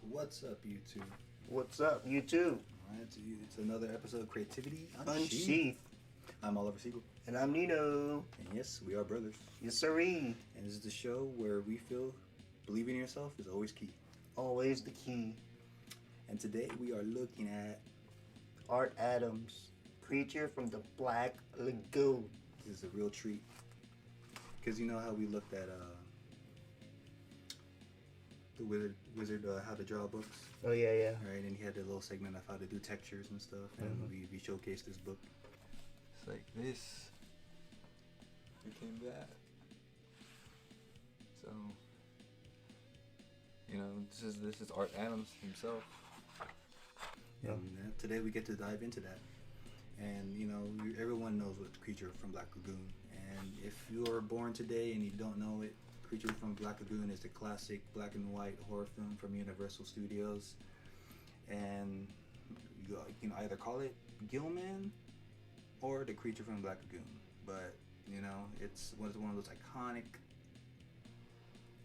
What's up, YouTube? What's up, YouTube? Alright, it's another episode of Creativity Unsheathed. I'm Oliver Siegel. And I'm Nino. And yes, we are brothers. Yes, sirree. And this is the show where we feel believing in yourself is always key. Always the key. And today we are looking at Art Adams, creature from the Black Lagoon. This is a real treat. Because you know how we looked at the wizard how to draw books? Oh, yeah. Right, and he had a little segment of how to do textures and stuff, and we showcased this book. It's like this became that. So, you know, this is Art Adams himself. Yeah. And today we get to dive into that. And you know, everyone knows what Creature from Black Lagoon. And if you are born today and you don't know it, Creature from Black Lagoon is the classic black and white horror film from Universal Studios. And you can either call it Gilman or the Creature from Black Lagoon. But you know, it's one of those iconic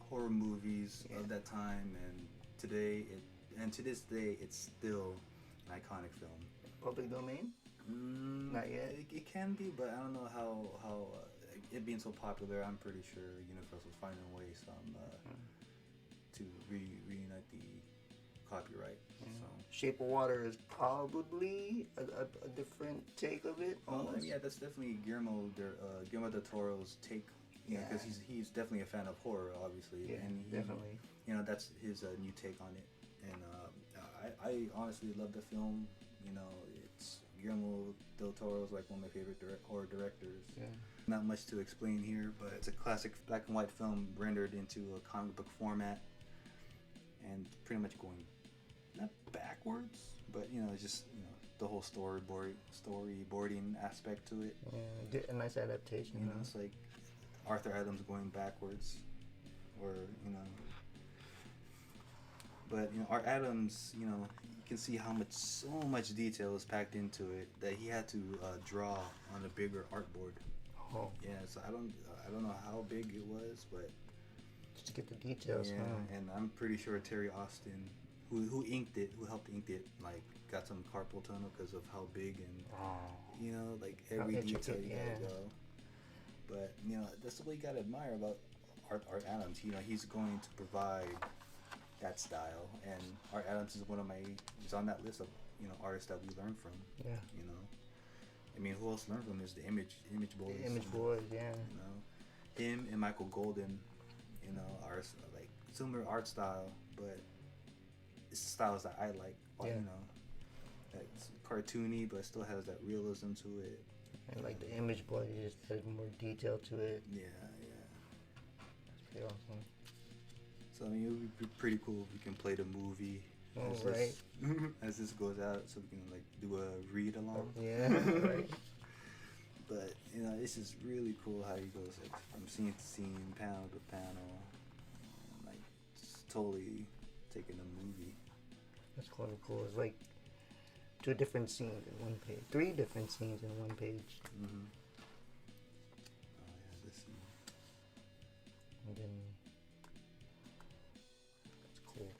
horror movies of that time. And to this day, it's still an iconic film. Public domain? Not yet. It can be, but I don't know how it being so popular. I'm pretty sure Universal's finding ways to reunite the copyright. Yeah. So Shape of Water is probably a different take of it. yeah, that's definitely Guillermo del Toro's take. Yeah, because he's definitely a fan of horror, obviously. Yeah, and definitely. You know, that's his new take on it. And I honestly love the film. You know, it's Guillermo del Toro's like one of my favorite horror directors. Yeah. Not much to explain here, but it's a classic black and white film rendered into a comic book format, and pretty much going not backwards, but you know, it's just the whole storyboarding aspect to it. Yeah, a nice adaptation. You know, it's like Arthur Adams going backwards, or But Art Adams, you can see how so much detail is packed into it that he had to draw on a bigger artboard. Oh. Yeah, so I don't know how big it was, but just to get the details. Yeah, huh? and I'm pretty sure Terry Austin, who helped ink it, like got some carpal tunnel because of how big and like every detail you gotta go. But that's what you gotta admire about Art Adams. He's going to provide that style, and Art Adams is he's on that list of artists that we learn from. Yeah. I mean, who else learned from is the Image Boys. The Image Boys, yeah. Him and Michael Golden, are like similar art style, but it's the styles that I like. Yeah. It's cartoony, but still has that realism to it. And like the Image Boys, just has more detail to it. Yeah. That's pretty awesome. So I mean, it would be pretty cool if we can play the movie as this goes out, so we can like do a read along. Yeah, right. But it's just really cool how he goes like from scene to scene, panel to panel, and, like just totally taking the movie. That's quite cool. It's like 2 different scenes in one page, 3 different scenes in one page. Mm-hmm. Oh yeah, this scene. And then it's cool.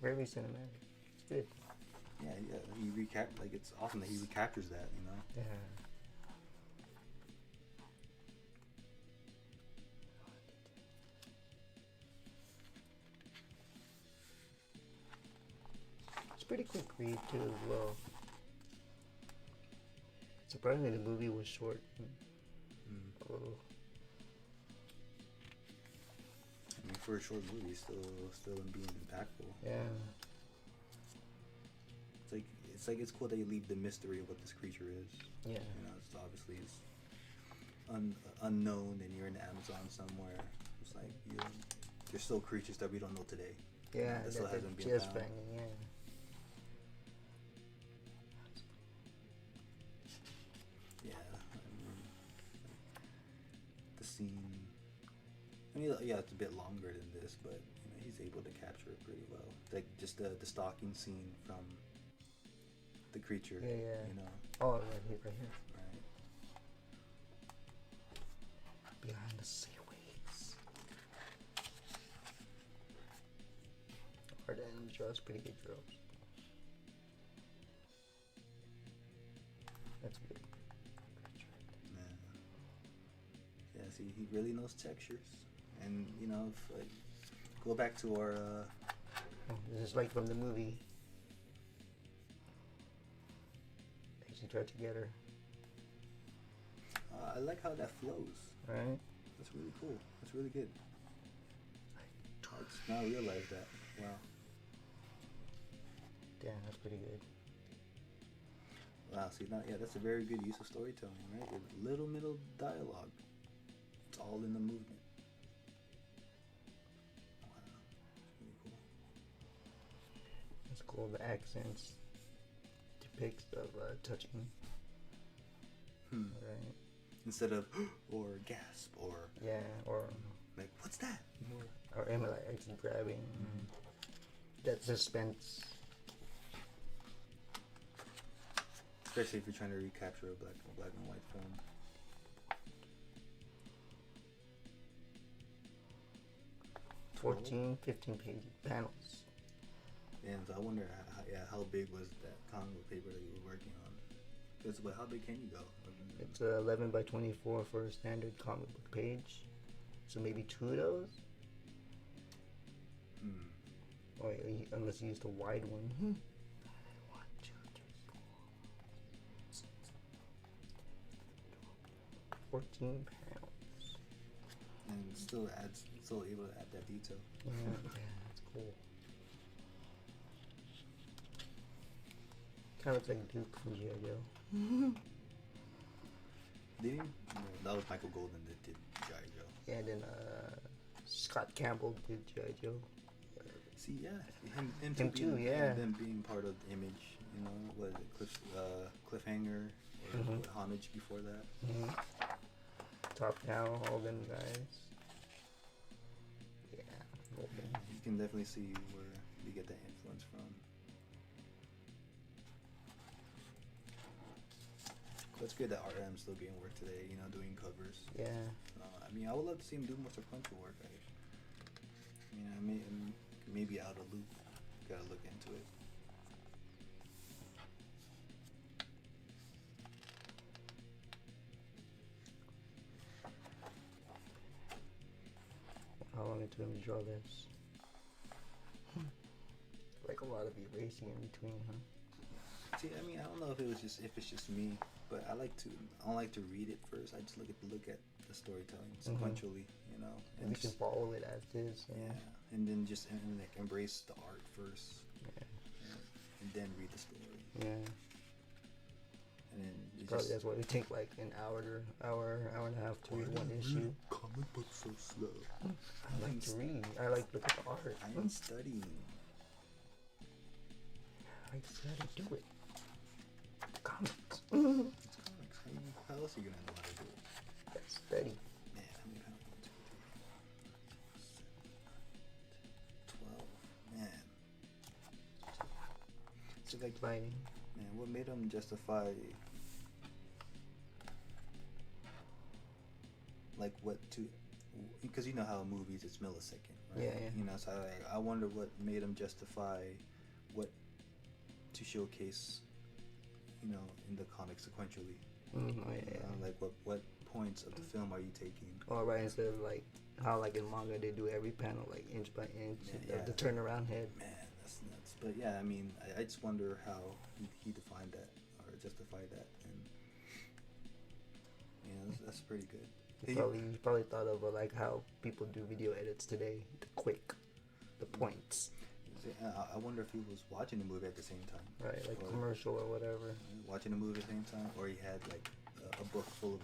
Very cinematic. It's good. Yeah. He it's awesome that he recaptures that. Yeah. It's a pretty quick read too, as well. Surprisingly, the movie was short. Oh. I mean, for a short movie, still being impactful. Yeah. It's cool that you leave the mystery of what this creature is. Yeah. It's obviously unknown, and you're in the Amazon somewhere. It's like there's still creatures that we don't know today. Yeah, that still hasn't been just found. banging, yeah. Yeah, the scene. I mean, yeah, it's a bit longer than this, but he's able to capture it pretty well. Like just the stalking scene from the creature. Yeah. Oh, right here. Right. Behind the seaways. Art Adams draws pretty good girls. That's good. Man. Yeah, see, he really knows textures. And, you know, if, like, go back to our, Oh, this is like from the movie. They should try together. I like how that flows. Right? That's really cool. That's really good. I just now realize that. Wow. Damn, that's pretty good. Wow, see, now, yeah, that's a very good use of storytelling, right? A little middle dialogue. It's all in the movement. Wow. That's really cool. It's cool. The accents depicts of touching. Right? Instead of, or gasp, or, Yeah, or like, what's that? or Emma like actually grabbing. That suspense. Especially if you're trying to recapture a black and white film. Twelve? 14, 15 page panels. And so I wonder, how big was that comic book paper that you were working on? Because, how big can you go? It's 11 by 24 for a standard comic book page. So maybe 2 of those? Or unless you used a wide one. 1, 2, 3, 4. 14 pounds. And still able to add that detail. Yeah, that's cool. Kind of looks like Duke from G.I. Joe. Did he? No, that was Michael Golden that did G.I. Joe. Yeah, and then Scott Campbell did G.I. Joe. See, yeah, him Him too, yeah. And them being part of the Image, you know, was it Cliffhanger or Homage before that? Top Cow, all them guys. Yeah, Golden. You can definitely see where you get that influence from. But it's good that RM's still getting work today, you know, doing covers. Yeah. I mean, I would love to see him do more sequential work. You know, maybe out of loop. Gotta look into it. How long it took him to draw this? Like a lot of erasing in between, huh? See, I mean, I don't know if it's just me, but I don't like to read it first. I just look at the storytelling sequentially, you know. And you can follow it as is. Yeah, and then just like embrace the art first, and then read the story. Yeah. And then Probably that's why we take like an hour and a half to read one issue. Comic books so slow. I like to read. I like to look at the art. I am studying. I like to study. Do it. Comics. It's comics. How else are you gonna know how to do it? That's study. Man, how many pounds? 1, 2, 3, 4, 5, 6, 7, 8, 12. Man. It's like lighting. Man, what made them justify like what to? Because you know how movies it's millisecond, right? Yeah. You know, so I wonder what made them justify what to showcase, you know, in the comic sequentially. Like what points of the film are you taking? Oh, right. Instead of like how like in manga they do every panel like inch by inch, the turnaround head. Man, that's nuts. But yeah, I mean, I just wonder how he defined that or justified that, and you know, that's pretty good. He probably thought of like how people do video edits today, the points. I wonder if he was watching the movie at the same time. Right, like commercial or whatever. Watching the movie at the same time, or he had like a book full of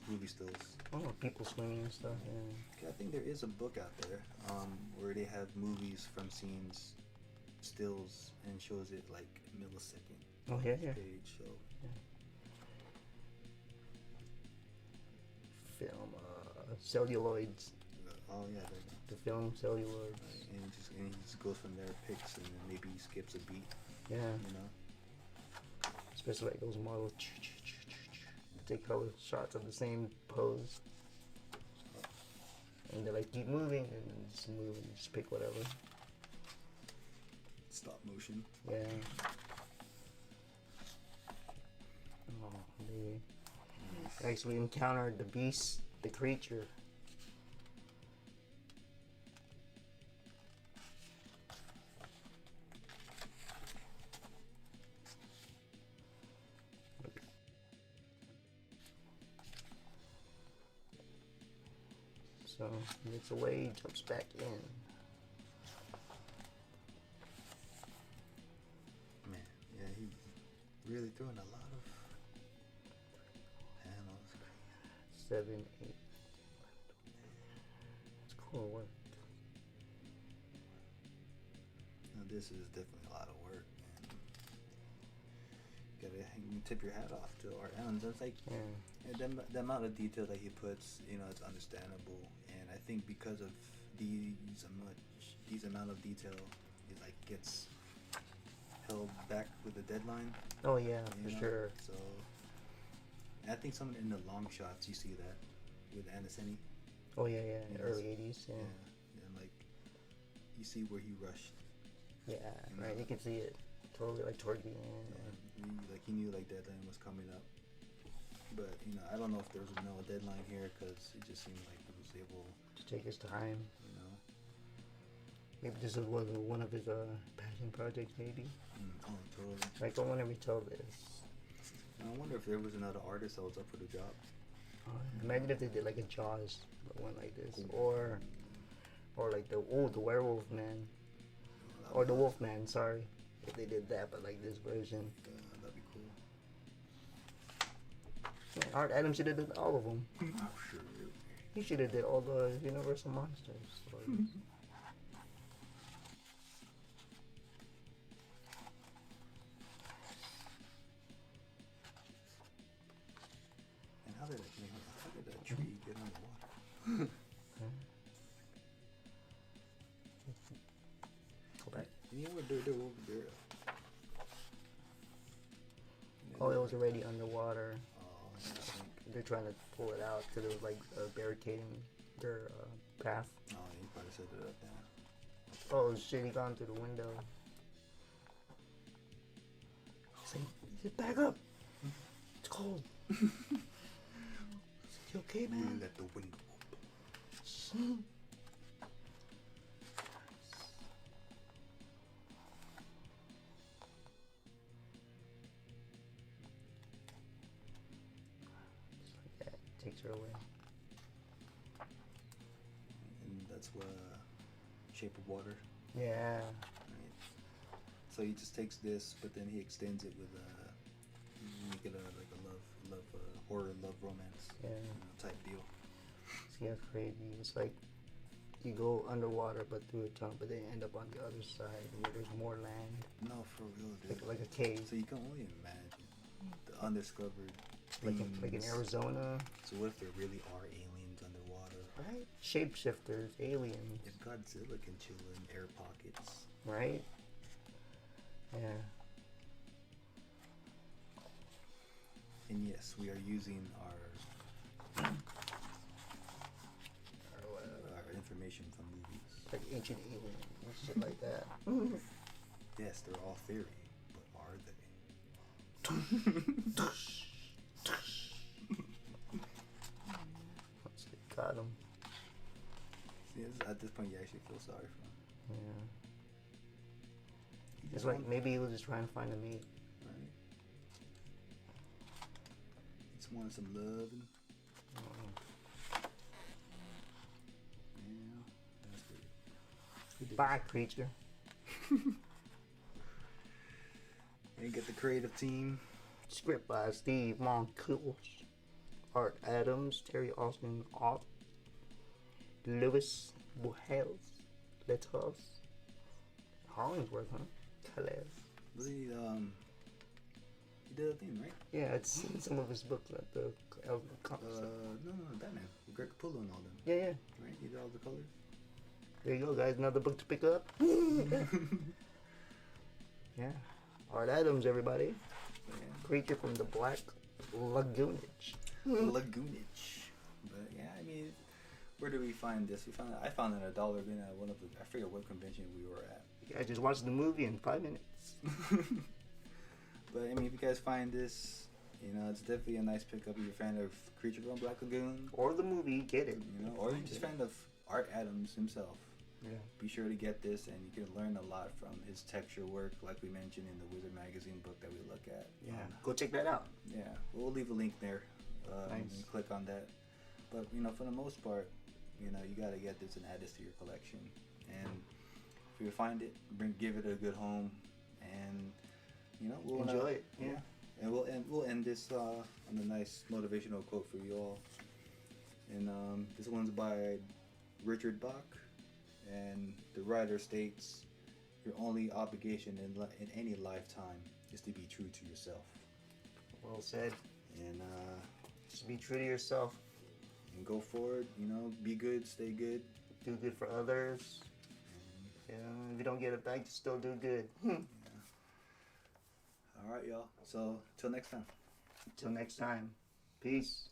movie stills. Oh, people swimming and stuff. Yeah. I think there is a book out there where they have movies from scenes, stills, and shows it like millisecond. Oh yeah. Page, so. Yeah. Film celluloids. Oh yeah. The film celluloids. And he just goes from there, picks, and then maybe he skips a beat. Yeah. You know. Especially like those models. Take color shots of the same pose. And they like keep moving and just move and just pick whatever. Stop motion. Yeah. Oh, they actually encountered the beast, the creature. So he gets away, jumps back in. Man, yeah, he really throwing a lot of panels. 7, 8. It's cool work. Now, this is definitely a lot of work. And you can tip your hat off to Art Adams. It's like the amount of detail that he puts, it's understandable. And I think because of these amount of detail, it like gets held back with the deadline. Oh yeah, for sure. So I think some in the long shots you see that with Anderson. Oh yeah, early 80s. Yeah. And like you see where he rushed. Yeah, right. You can see it totally like toward the end. He knew like deadline was coming up. But I don't know if there was no deadline here because it just seemed like he was able to take his time. Maybe this was one of his passion projects. Maybe. Oh, totally. Like I want to retell this. I wonder if there was another artist that was up for the job. Imagine if they did like a Jaws one like this, or like the Werewolf Man, or the Wolf Man. Sorry, if they did that, but like this version. That'd be cool. Yeah, Art Adams should have done all of them. Oh, sure. He should have did all the Universal Monsters. And how did that tree get on the water? Go back. You know what they're over there? Oh, it was already underwater. Oh, yeah, I think. They're trying to pull it out because it was like barricading their path. Oh, you probably set it up there. Oh shit, he gone through the window. Say, back up. It's cold. You okay, man? Let the wind Takes her away. And that's what Shape of Water. Yeah. Right. So he just takes this, but then he extends it with make it like a love horror love romance. Yeah. Type deal. See how crazy. It's like you go underwater, but through a tunnel, but then you end up on the other side where there's more land. No, for real, dude. Like a cave. So you can only imagine the undiscovered. Like in Arizona. So what if there really are aliens underwater? Right? Shapeshifters, aliens. If Godzilla can chill in air pockets. Right? Yeah. And yes, we are using our information from movies. Like ancient aliens and shit like that. Yes, they're all theory, but are they? Got him. See, at this point, you actually feel sorry for him. Yeah. It's like maybe he was just trying to find a mate. Right. He just wanted some love and. Yeah, that's good. Bye, creature. And get the creative team. Script by Steve Moncourt, Art Adams, Terry Austin, Art, Louis Buchels, Letters, Hollingsworth, huh? Calais. Was he did a thing, right? Yeah, I'd seen some of his books at the comics. No, Batman. Greg Capullo and all them. Yeah. Right? He did all the colors. There you go, guys. Another book to pick up. Yeah. Art Adams, everybody. Yeah. Creature from the Black Lagoonage. Lagoonage. But yeah, I mean, Where did we find this? I found it at Dollar Bin at one of the, I forget what convention we were at. Yeah, I just watched the movie in 5 minutes. But I mean, if you guys find this, you know, it's definitely a nice pickup if you're a fan of Creature from Black Lagoon. Or the movie, get it. You know, or you're just a fan of Art Adams himself. Yeah. Be sure to get this, and you can learn a lot from his texture work, like we mentioned in the Wizard Magazine book that we look at. Yeah, go check that out. Yeah, we'll leave a link there. Nice. And click on that. But you know, for the most part, you know, you gotta get this and add this to your collection. And if you find it, give it a good home, and you know, we'll enjoy it. Yeah. And we'll end this on a nice motivational quote for you all. And this one's by Richard Bach. And the writer states, your only obligation in any lifetime is to be true to yourself. Well said. And just be true to yourself. And go forward, you know, be good, stay good. Do good for others. Yeah, if you don't get it back, you still do good. Yeah. All right, y'all. So, till next time. Till next time. Peace.